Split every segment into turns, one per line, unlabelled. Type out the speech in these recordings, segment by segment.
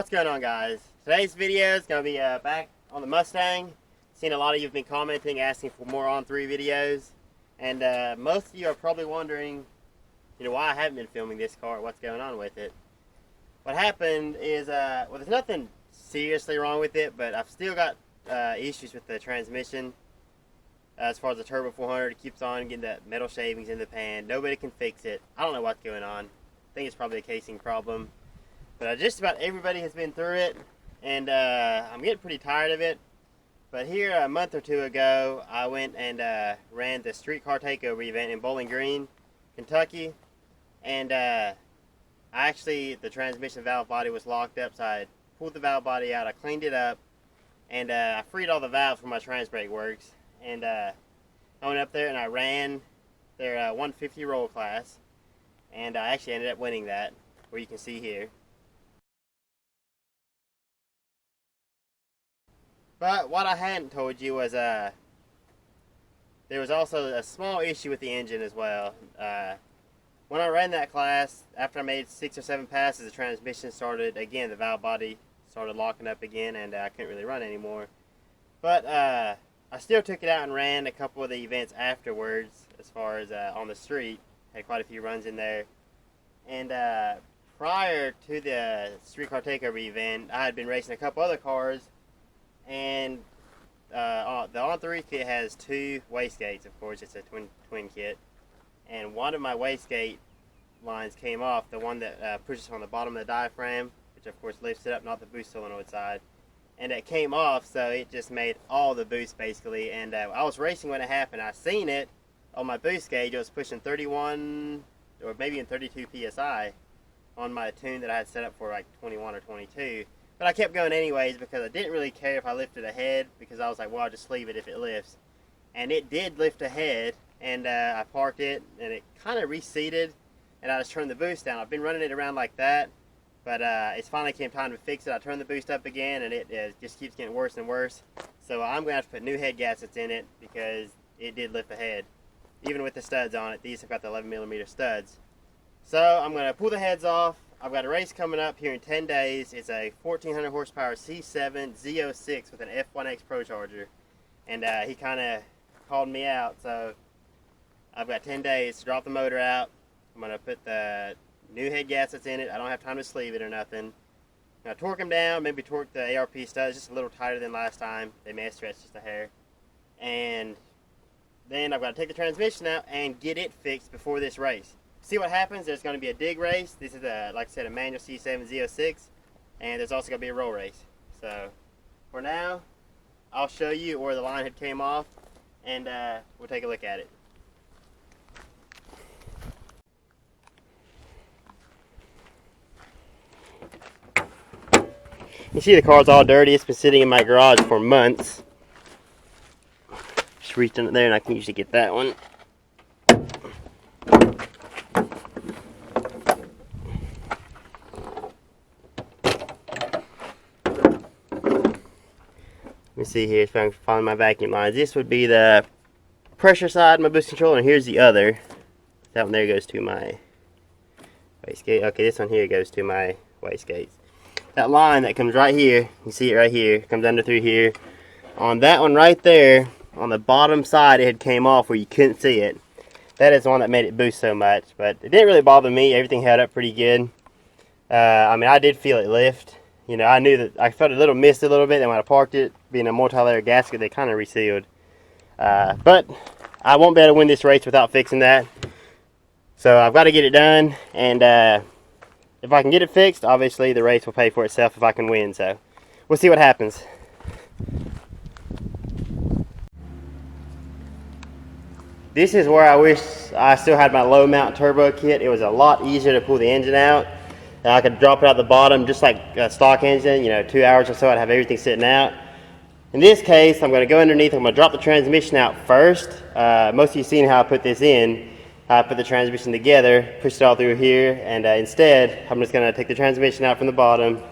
What's going on, guys? Today's video is going to be back on the Mustang. Seen a lot of you have been commenting, asking for more on-3 videos, and most of you are probably wondering, why I haven't been filming this car, what's going on with it. What happened is, well, there's nothing seriously wrong with it, but I've still got issues with the transmission. As far as the Turbo 400, it keeps on getting the metal shavings in the pan. Nobody can fix it. I don't know what's going on. I think it's probably a casing problem. But just about everybody has been through it, and I'm getting pretty tired of it. But here, a month or two ago, I went and ran the streetcar takeover event in Bowling Green, Kentucky. And the transmission valve body was locked up, so I pulled the valve body out, I cleaned it up, and I freed all the valves from my trans brake works. And I went up there and I ran their 150 roll class, and I actually ended up winning that, where you can see here. But what I hadn't told you was there was also a small issue with the engine as well. When I ran that class, after I made 6 or 7 passes, the transmission started again, the valve body started locking up again, and I couldn't really run anymore. But I still took it out and ran a couple of the events afterwards, as far as on the street. Had quite a few runs in there. And prior to the streetcar takeover event, I had been racing a couple other cars. And the on-3 kit has 2 wastegates, of course, it's a twin kit. And one of my wastegate lines came off, the one that pushes on the bottom of the diaphragm, which of course lifts it up, not the boost solenoid side. And it came off, so it just made all the boost basically. And I was racing when it happened. I seen it on my boost gauge. It was pushing 31 or maybe even 32 psi on my tune that I had set up for like 21 or 22. But I kept going anyways because I didn't really care if I lifted ahead, because I was like, well, I'll just leave it if it lifts. And it did lift ahead, and I parked it, and it kind of reseated, and I just turned the boost down. I've been running it around like that, but it's finally came time to fix it. I turned the boost up again, and it just keeps getting worse and worse. So I'm going to have to put new head gaskets in it because it did lift ahead. Even with the studs on it, these have got the 11mm studs. So I'm going to pull the heads off. I've got a race coming up here in 10 days. It's a 1400 horsepower C7 Z06 with an F1X Pro Charger. And he kind of called me out, so I've got 10 days to drop the motor out. I'm going to put the new head gaskets in it. I don't have time to sleeve it or nothing. I'm going to torque them down, maybe torque the ARP studs just a little tighter than last time. They may have stretched just a hair. And then I've got to take the transmission out and get it fixed before this race. See what happens. There's going to be a dig race. This is, like I said, a manual C7 Z06, and there's also going to be a roll race. So for now, I'll show you where the line head came off, and we'll take a look at it. You see the car's all dirty. It's been sitting in my garage for months. Just reached under there, and I can usually get that one. Let me see here if I can find my vacuum lines. This would be the pressure side, my boost controller, and here's the other. That one there goes to my wastegate. Okay, this one here goes to my wastegates. That line that comes right here, you see it right here, comes under through here. On that one right there, on the bottom side, it had came off where you couldn't see it. That is the one that made it boost so much, but it didn't really bother me. Everything held up pretty good. I mean, I did feel it lift. I knew that I felt a little mist a little bit, and when I parked it, being a multi-layer gasket, they kind of resealed. But I won't be able to win this race without fixing that. So I've got to get it done, and if I can get it fixed, obviously the race will pay for itself if I can win. So we'll see what happens. This is where I wish I still had my low mount turbo kit. It was a lot easier to pull the engine out. I could drop it out the bottom just like a stock engine, 2 hours or so, I'd have everything sitting out. In this case, I'm going to go underneath, I'm going to drop the transmission out first. Most of you have seen how I put this in. I put the transmission together, push it all through here, and instead, I'm just going to take the transmission out from the bottom,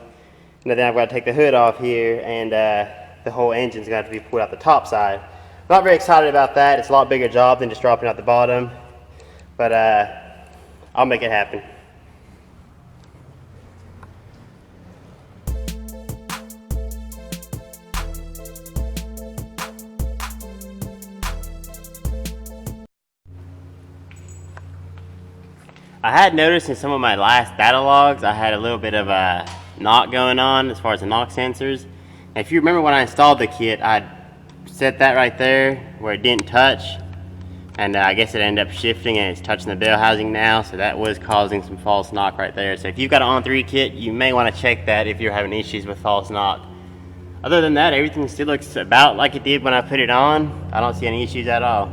and then I've got to take the hood off here, and the whole engine's got to be pulled out the top side. I'm not very excited about that. It's a lot bigger job than just dropping out the bottom, but I'll make it happen. I had noticed in some of my last data logs, I had a little bit of a knock going on as far as the knock sensors. And if you remember when I installed the kit, I set that right there where it didn't touch. And I guess it ended up shifting and it's touching the bell housing now. So that was causing some false knock right there. So if you've got an on-3 kit, you may want to check that if you're having issues with false knock. Other than that, everything still looks about like it did when I put it on. I don't see any issues at all.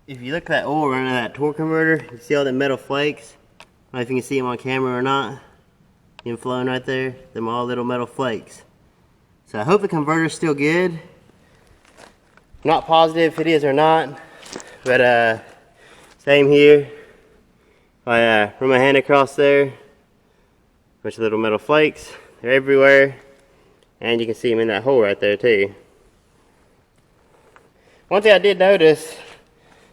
If you look at that oil running that torque converter, you see all the metal flakes? I don't know if you can see them on camera or not. Them flowing right there, them all little metal flakes. So I hope the converter's still good. I'm not positive if it is or not, but same here. I run my hand across there, bunch of little metal flakes. They're everywhere, and you can see them in that hole right there too. One thing I did notice,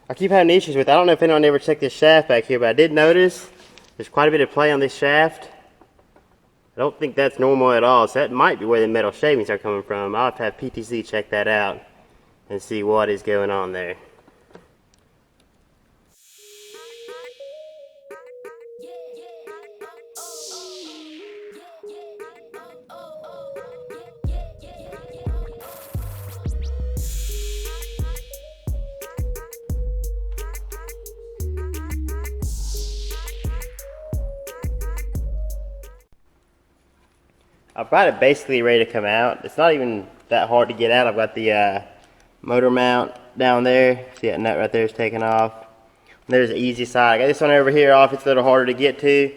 I keep having issues with, I don't know if anyone ever checked this shaft back here, but I did notice there's quite a bit of play on this shaft. I don't think that's normal at all, so that might be where the metal shavings are coming from. I'll have to have PTC check that out and see what is going on there. I've got it basically ready to come out. It's not even that hard to get out. I've got the motor mount down there. See that nut right there is taken off. And there's the easy side. I got this one over here off. It's a little harder to get to.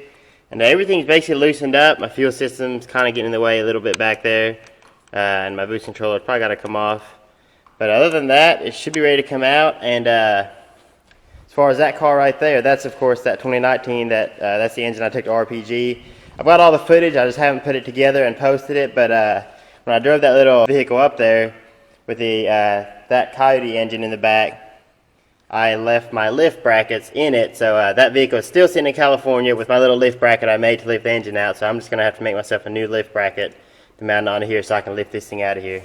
And everything's basically loosened up. My fuel system's kind of getting in the way a little bit back there. And my boost controller's probably got to come off. But other than that, it should be ready to come out. And as far as that car right there, that's of course that 2019. That's the engine I took to RPG. I've got all the footage, I just haven't put it together and posted it, but when I drove that little vehicle up there with the that Coyote engine in the back, I left my lift brackets in it, so that vehicle is still sitting in California with my little lift bracket I made to lift the engine out, so I'm just going to have to make myself a new lift bracket to mount onto here so I can lift this thing out of here.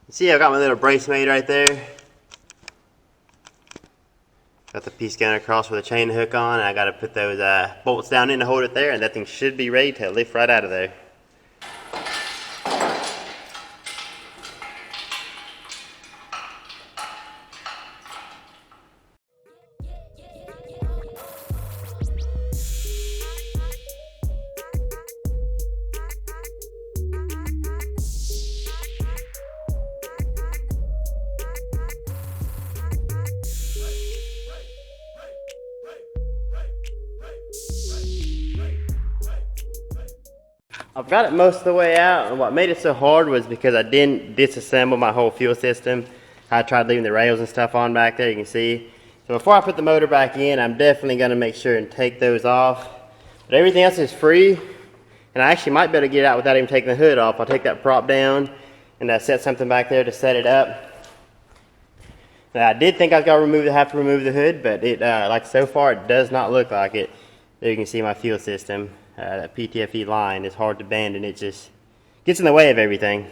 See, I've got my little brace made right there. Got the piece going across with a chain hook on, and I got to put those bolts down in to hold it there, and that thing should be ready to lift right out of there. I've got it most of the way out, and what made it so hard was because I didn't disassemble my whole fuel system. I tried leaving the rails and stuff on back there, you can see. So before I put the motor back in, I'm definitely going to make sure and take those off. But everything else is free, and I actually might be able to get it out without even taking the hood off. I'll take that prop down and set something back there to set it up. Now, I did think I was going to have to remove the hood, but it, like so far, it does not look like it. There you can see my fuel system. that PTFE line is hard to bend, and it just gets in the way of everything.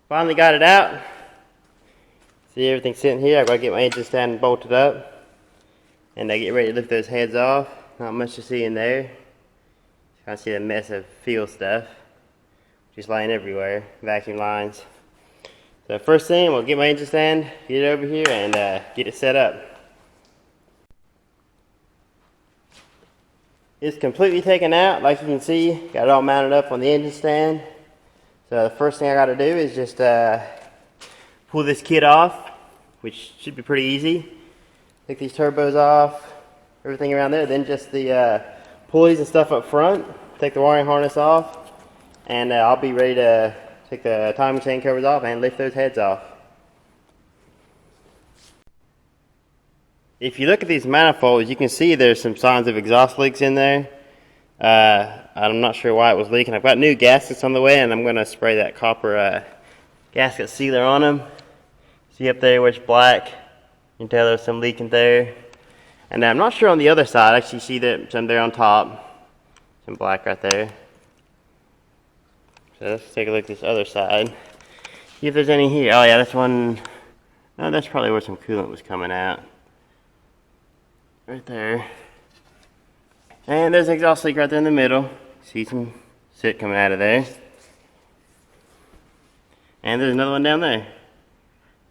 Finally got it out. See, everything's sitting here. I've got to get my engine stand bolted up, and I get ready to lift those heads off. Not much to see in there. Kind of see the mess of fuel stuff just lying everywhere, vacuum lines. So first thing, we'll get my engine stand, get it over here, and get it set up. It's completely taken out, like you can see. Got it all mounted up on the engine stand. So the first thing I got to do is just pull this kit off, which should be pretty easy. Take these turbos off, everything around there, then just the pulleys and stuff up front. Take the wiring harness off, and I'll be ready to take the timing chain covers off and lift those heads off. If you look at these manifolds, you can see there's some signs of exhaust leaks in there. I'm not sure why it was leaking. I've got new gaskets on the way, and I'm going to spray that copper gasket sealer on them. See up there where it's black? You can tell there's some leaking there. And I'm not sure on the other side. I actually see that some there on top. Some black right there. So let's take a look at this other side. See if there's any here. Oh yeah, that's one. No, that's probably where some coolant was coming out. Right there. And there's an exhaust leak right there in the middle. See some soot coming out of there. And there's another one down there.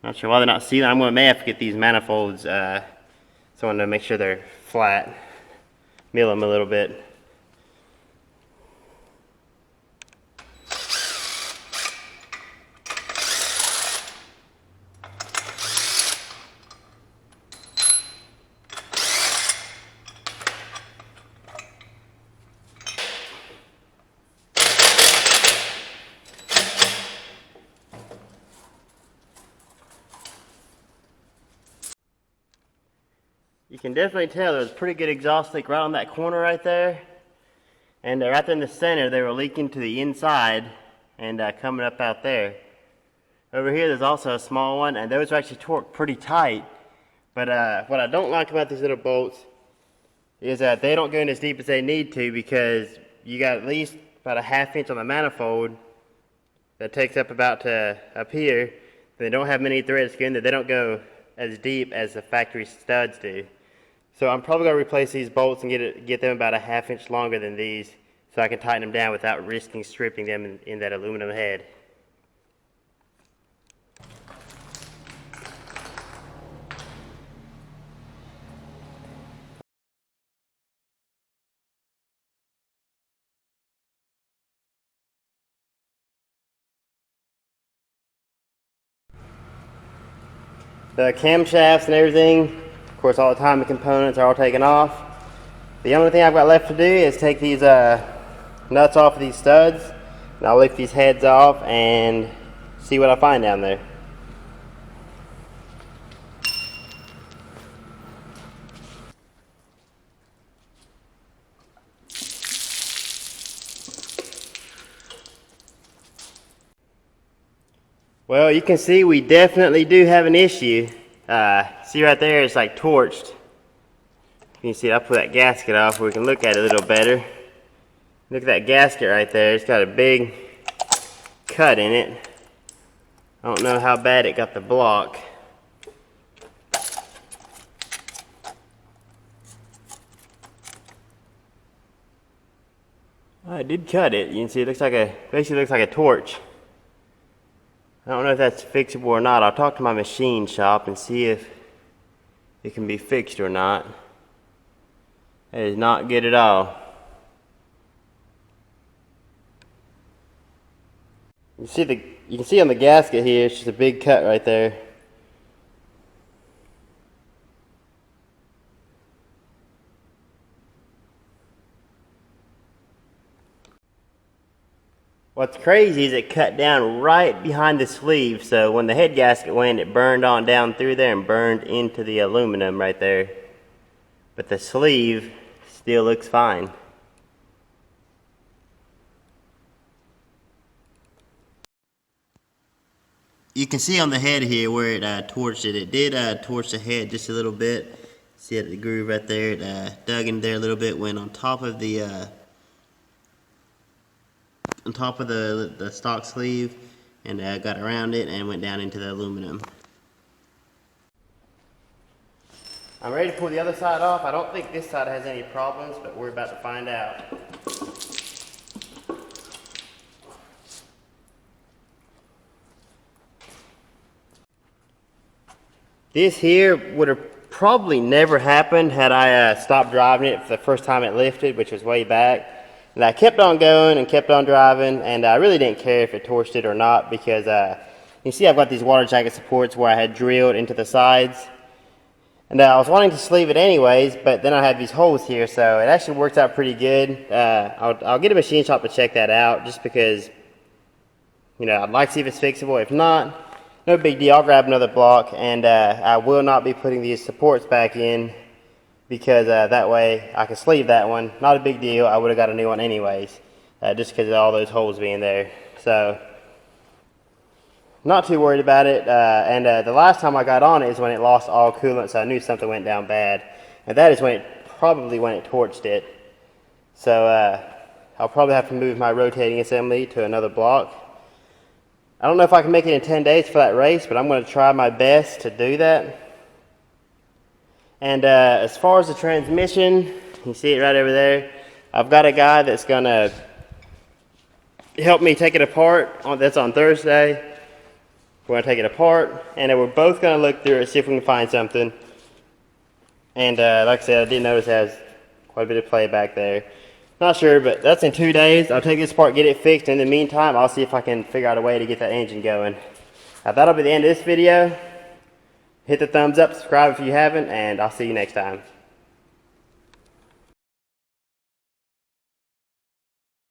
Not sure why they're not sealing. I'm going to may have to get these manifolds, someone to make sure they're flat. Mill them a little bit. You can definitely tell there's a pretty good exhaust leak right on that corner right there. And right there in the center, they were leaking to the inside and coming up out there. Over here, there's also a small one, and those are actually torqued pretty tight. But what I don't like about these little bolts is that they don't go in as deep as they need to, because you got at least about a ½ inch on the manifold that takes up about to up here. They don't have many threads in there. They don't go as deep as the factory studs do. So I'm probably going to replace these bolts and get them about a ½ inch longer than these, so I can tighten them down without risking stripping them in that aluminum head. The camshafts and everything, of course all the timing components are all taken off. The only thing I've got left to do is take these nuts off of these studs, and I'll lift these heads off and see what I find down there. Well, you can see we definitely do have an issue. See right there, it's like torched. You can see I'll pull that gasket off where we can look at it a little better. Look at that gasket right there. It's got a big cut in it. I don't know how bad it got the block. Oh, it did cut it. You can see it looks like basically looks like a torch. I don't know if that's fixable or not. I'll talk to my machine shop and see if it can be fixed or not. That is not good at all. You can see on the gasket here, it's just a big cut right there. What's crazy is it cut down right behind the sleeve, so when the head gasket went, it burned on down through there and burned into the aluminum right there. but the sleeve still looks fine. You can see on the head here where it torched it. It did torch the head just a little bit. See the groove right there? It dug in there a little bit. Went on top of the stock sleeve, and got around it and went down into the aluminum. I'm ready to pull the other side off. I don't think this side has any problems, but we're about to find out. This here would have probably never happened had I stopped driving it for the first time it lifted, which was way back. And I kept on going and kept on driving, and I really didn't care if it torched it or not, because you see I've got these water jacket supports where I had drilled into the sides. And I was wanting to sleeve it anyways, but then I had these holes here, so it actually worked out pretty good. I'll get a machine shop to check that out, just because, you know, I'd like to see if it's fixable. If not, no big deal. I'll grab another block, and I will not be putting these supports back in, because that way I can sleeve that one. Not a big deal. I would have got a new one anyways, just because of all those holes being there. So, not too worried about it. And the last time I got on it is when it lost all coolant, so I knew something went down bad. And that is probably when it torched it. So I'll probably have to move my rotating assembly to another block. I don't know if I can make it in 10 days for that race, but I'm going to try my best to do that. And as far as the transmission, you see it right over there. I've got a guy that's going to help me take it apart. That's on Thursday. We're going to take it apart, and then we're both going to look through it, see if we can find something. And like I said, I did notice it has quite a bit of play back there. Not sure, but that's in 2 days. I'll take this apart, get it fixed. In the meantime, I'll see if I can figure out a way to get that engine going. That'll be the end of this video. Hit the thumbs up, subscribe if you haven't, and I'll see you next time.